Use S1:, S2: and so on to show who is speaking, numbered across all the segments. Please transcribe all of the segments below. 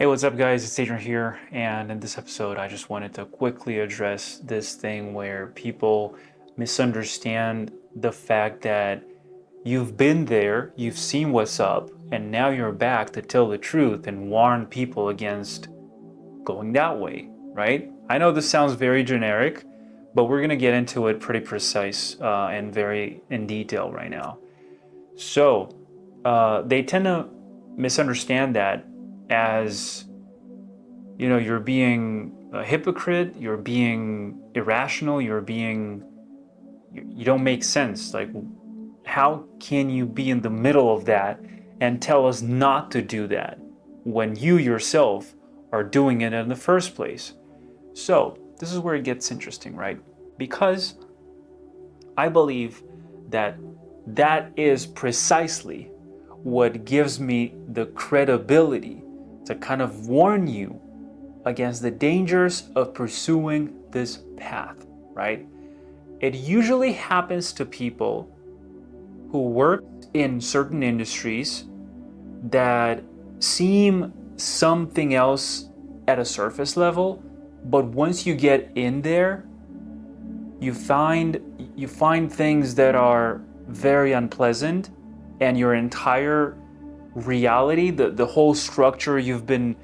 S1: Hey, what's up, guys? It's Adrian here, and in this episode, I just wanted to quickly address this thing where people misunderstand the fact that you've been there, you've seen what's up, and now you're back to tell the truth and warn people against going that way, right? I know this sounds very generic, but we're gonna get into it pretty precise and very in detail right now. So, they tend to misunderstand that as you're being a hypocrite, you're being irrational, you don't make sense. Like, how can you be in the middle of that and tell us not to do that when you yourself are doing it in the first place? So, this is where it gets interesting, right? Because I believe that that is precisely what gives me the credibility to kind of warn you against the dangers of pursuing this path, right? It usually happens to people who work in certain industries that seem something else at a surface level, but once you get in there, you find things that are very unpleasant, and your entire reality, the whole structure you've been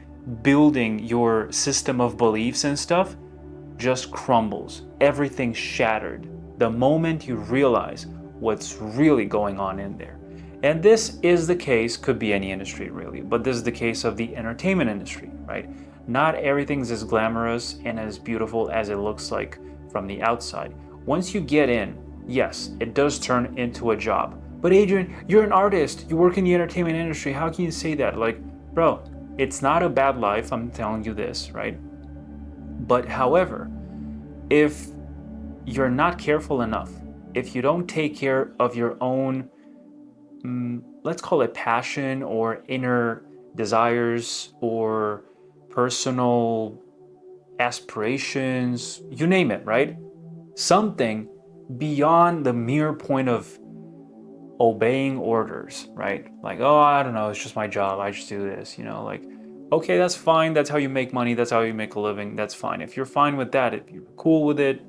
S1: building, your system of beliefs and stuff, just crumbles. Everything's shattered the moment you realize what's really going on in there. And this is the case, could be any industry really, but this is the case of the entertainment industry, right? Not everything's as glamorous and as beautiful as it looks like from the outside. Once you get in, yes, it does turn into a job. But Adrian, you're an artist, you work in the entertainment industry, how can you say that? Like, bro, it's not a bad life, I'm telling you this, right? But however, if you're not careful enough, if you don't take care of your own, let's call it passion or inner desires or personal aspirations, you name it, right? Something beyond the mere point of obeying orders, right? Like, oh, I don't know, it's just my job, I just do this, like, okay, that's fine, that's how you make money, that's how you make a living, that's fine. If you're fine with that, if you're cool with it,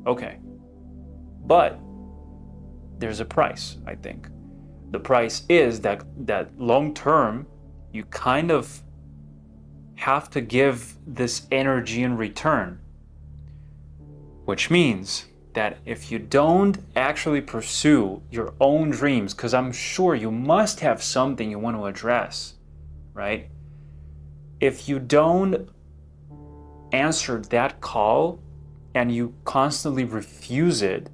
S1: okay. But there's a price, I think. The price is that long term, you kind of have to give this energy in return, which means that if you don't actually pursue your own dreams, because I'm sure you must have something you want to address, right? If you don't answer that call and you constantly refuse it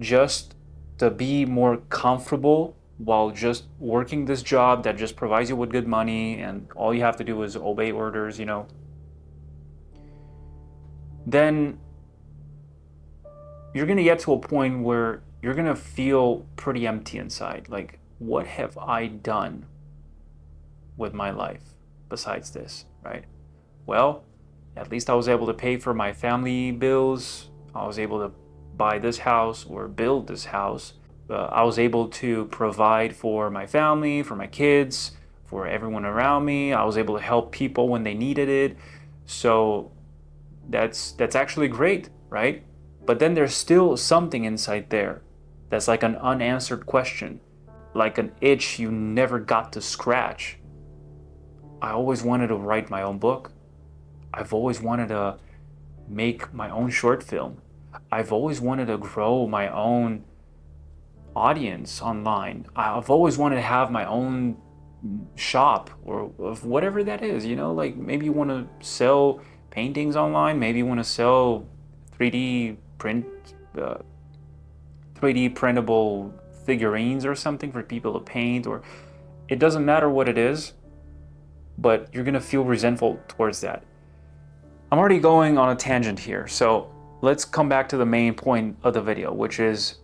S1: just to be more comfortable while just working this job that just provides you with good money and all you have to do is obey orders, then you're going to get to a point where you're going to feel pretty empty inside. Like, what have I done with my life besides this, right? Well, at least I was able to pay for my family bills. I was able to buy this house or build this house. I was able to provide for my family, for my kids, for everyone around me. I was able to help people when they needed it. So that's actually great, right? But then there's still something inside there that's like an unanswered question, like an itch you never got to scratch. I always wanted to write my own book. I've always wanted to make my own short film. I've always wanted to grow my own audience online. I've always wanted to have my own shop or of whatever that is, like maybe you want to sell paintings online, maybe you want to sell 3D printable figurines or something for people to paint, or it doesn't matter what it is, but you're gonna feel resentful towards that. I'm already going on a tangent here, so let's come back to the main point of the video, which is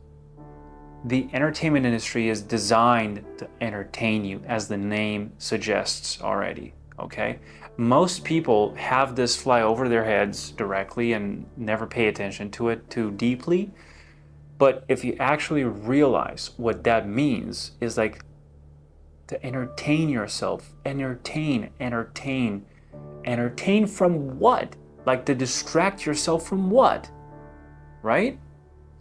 S1: the entertainment industry is designed to entertain you, as the name suggests already, okay? Most people have this fly over their heads directly and never pay attention to it too deeply. But if you actually realize what that means, is like to entertain yourself. Entertain. Entertain from what? Like to distract yourself from what? Right?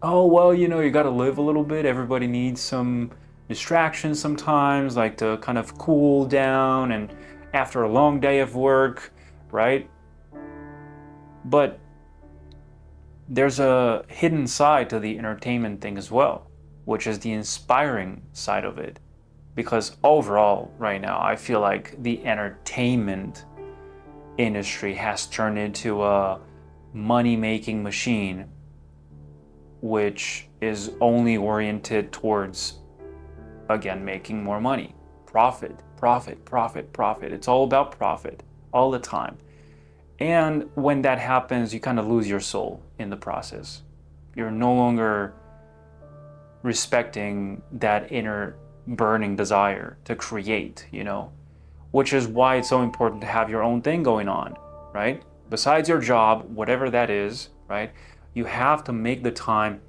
S1: Oh, well, you got to live a little bit. Everybody needs some distraction sometimes, like to kind of cool down and after a long day of work, right? But there's a hidden side to the entertainment thing as well, which is the inspiring side of it. Because overall, right now, I feel like the entertainment industry has turned into a money-making machine, which is only oriented towards, again, making more money. Profit. It's all about profit all the time. And when that happens, you kind of lose your soul in the process. You're no longer respecting that inner burning desire to create, which is why it's so important to have your own thing going on, right? Besides your job, whatever that is, right? You have to make the time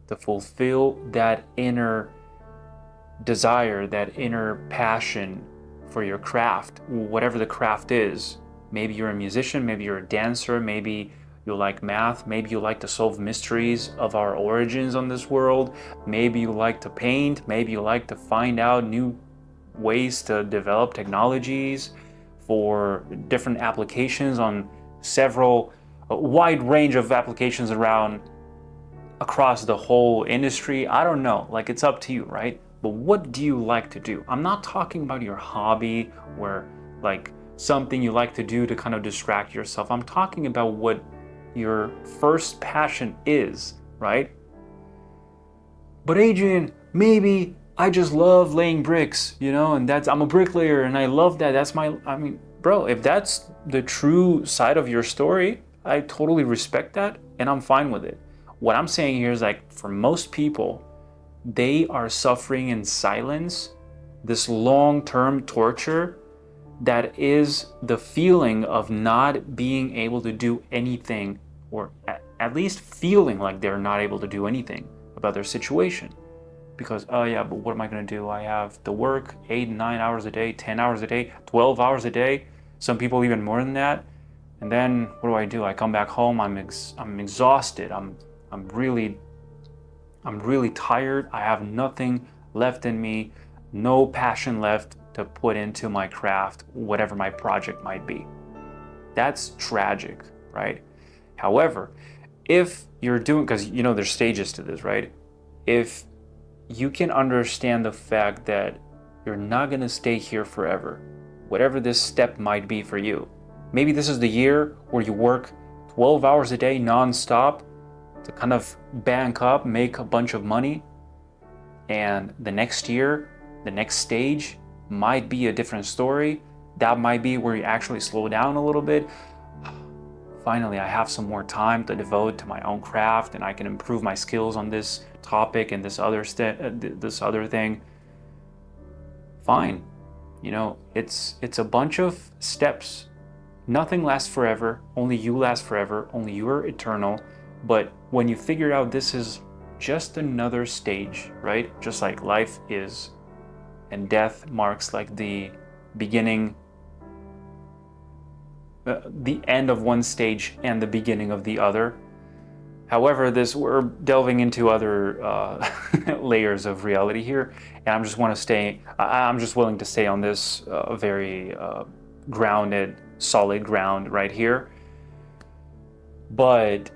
S1: to fulfill that inner desire, that inner passion for your craft, whatever the craft is. Maybe you're a musician, maybe you're a dancer, maybe you like math, maybe you like to solve mysteries of our origins on this world, maybe you like to paint, maybe you like to find out new ways to develop technologies for different applications on a wide range of applications across the whole industry. I don't know, like it's up to you, right? But what do you like to do? I'm not talking about your hobby or like something you like to do to kind of distract yourself. I'm talking about what your first passion is, right? But Adrian, maybe I just love laying bricks, and I'm a bricklayer and I love that. Bro, if that's the true side of your story, I totally respect that and I'm fine with it. What I'm saying here is like for most people, they are suffering in silence, this long-term torture that is the feeling of not being able to do anything, or at least feeling like they're not able to do anything about their situation. Because, oh yeah, but what am I going to do? I have to work 8, 9 hours a day, 10 hours a day, 12 hours a day, some people even more than that. And then what do? I come back home, I'm exhausted, I'm really tired, I have nothing left in me, no passion left to put into my craft, whatever my project might be. That's tragic, right? However, if you're doing, because there's stages to this, right? If you can understand the fact that you're not going to stay here forever, whatever this step might be for you. Maybe this is the year where you work 12 hours a day non-stop to kind of bank up, make a bunch of money. And the next year, the next stage might be a different story. That might be where you actually slow down a little bit. Finally, I have some more time to devote to my own craft and I can improve my skills on this topic and this other thing. Fine. It's a bunch of steps. Nothing lasts forever. Only you last forever. Only you are eternal. But when you figure out this is just another stage, right? Just like life is, and death marks like the beginning, the end of one stage and the beginning of the other. However, we're delving into other layers of reality here, and I'm just willing to stay on this very grounded, solid ground right here. But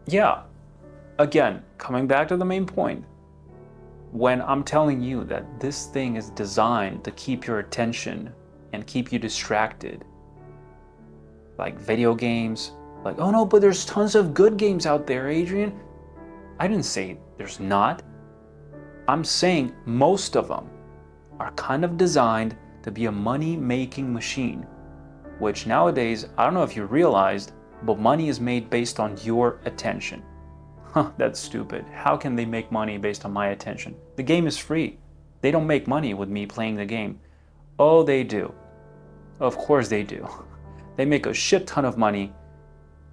S1: yeah, again, coming back to the main point, when I'm telling you that this thing is designed to keep your attention and keep you distracted, like video games, like, oh no, but there's tons of good games out there, Adrian. I didn't say there's not. I'm saying most of them are kind of designed to be a money-making machine, which nowadays, I don't know if you realized, but money is made based on your attention. Huh, that's stupid. How can they make money based on my attention? The game is free. They don't make money with me playing the game. Oh, they do. Of course they do. They make a shit ton of money.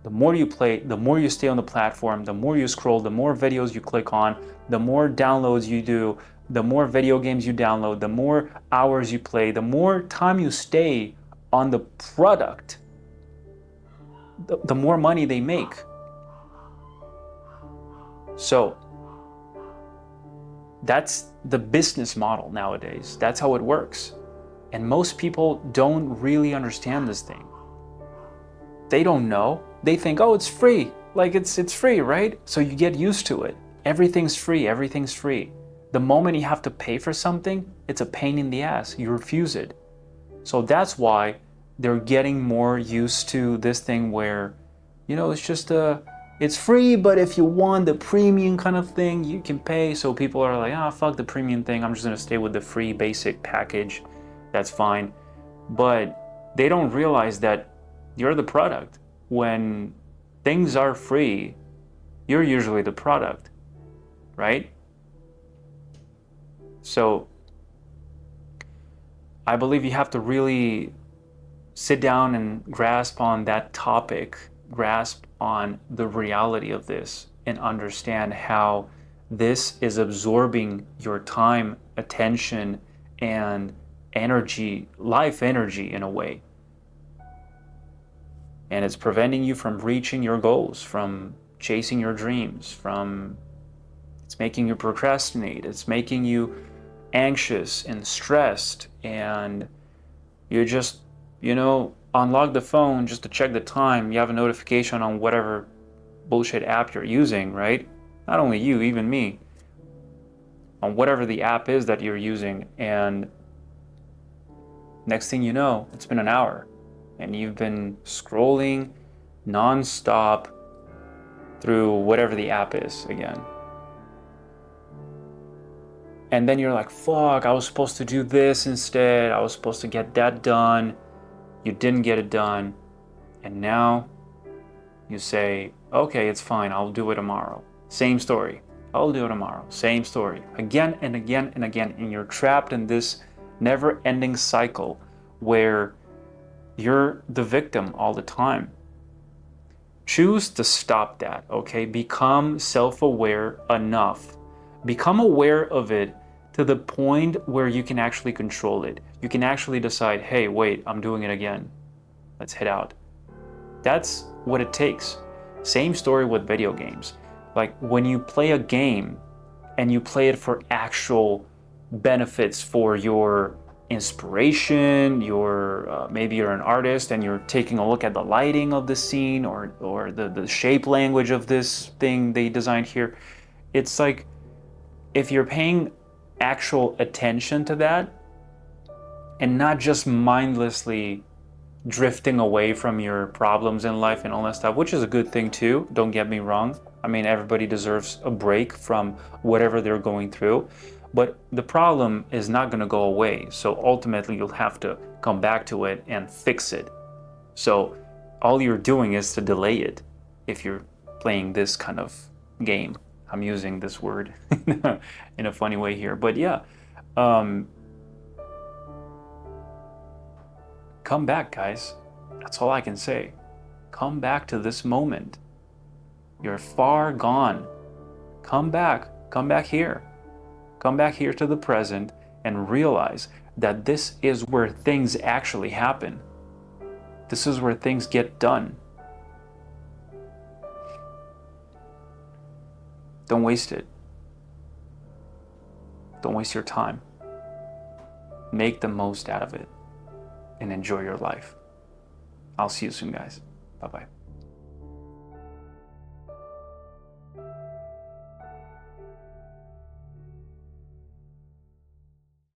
S1: The more you play, the more you stay on the platform, the more you scroll, the more videos you click on, the more downloads you do, the more video games you download, the more hours you play, the more time you stay on the product, the more money they make. So that's the business model nowadays. That's how it works. And most people don't really understand this thing. They don't know. They think, oh, it's free. Like it's free, right? So you get used to it. Everything's free. Everything's free. The moment you have to pay for something, it's a pain in the ass. You refuse it. So that's why they're getting more used to this thing where, it's just it's free, but if you want the premium kind of thing, you can pay. So people are like, fuck the premium thing. I'm just gonna stay with the free basic package. That's fine. But they don't realize that you're the product. When things are free, you're usually the product, right? So I believe you have to really sit down and grasp on that topic, grasp on the reality of this, and understand how this is absorbing your time, attention, and energy, life energy in a way. And it's preventing you from reaching your goals, from chasing your dreams, it's making you procrastinate, it's making you anxious and stressed, and you just, unlock the phone just to check the time. You have a notification on whatever bullshit app you're using, right? Not only you, even me, on whatever the app is that you're using, and next thing you know, it's been an hour and you've been scrolling non-stop through whatever the app is again. And then you're like, fuck, I was supposed to do this instead. I was supposed to get that done. You didn't get it done. And now you say, okay, it's fine. I'll do it tomorrow. Same story. I'll do it tomorrow. Same story. Again and again and again. And you're trapped in this never-ending cycle where you're the victim all the time. Choose to stop that, okay? Become self-aware enough. Become aware of it to the point where you can actually control it. You can actually decide, hey, wait, I'm doing it again. Let's head out. That's what it takes. Same story with video games. Like when you play a game and you play it for actual benefits for your inspiration, maybe you're an artist and you're taking a look at the lighting of the scene or the shape language of this thing they designed here. It's like, if you're paying actual attention to that and not just mindlessly drifting away from your problems in life and all that stuff, which is a good thing too, don't get me wrong. I mean, everybody deserves a break from whatever they're going through, but the problem is not going to go away. So ultimately you'll have to come back to it and fix it. So all you're doing is to delay it if you're playing this kind of game. I'm using this word in a funny way here, but yeah, come back, guys. That's all I can say. Come back to this moment. You're far gone. Come back here. Come back here to the present and realize that this is where things actually happen. This is where things get done. Don't waste it. Don't waste your time. Make the most out of it and enjoy your life. I'll see you soon, guys. Bye-bye.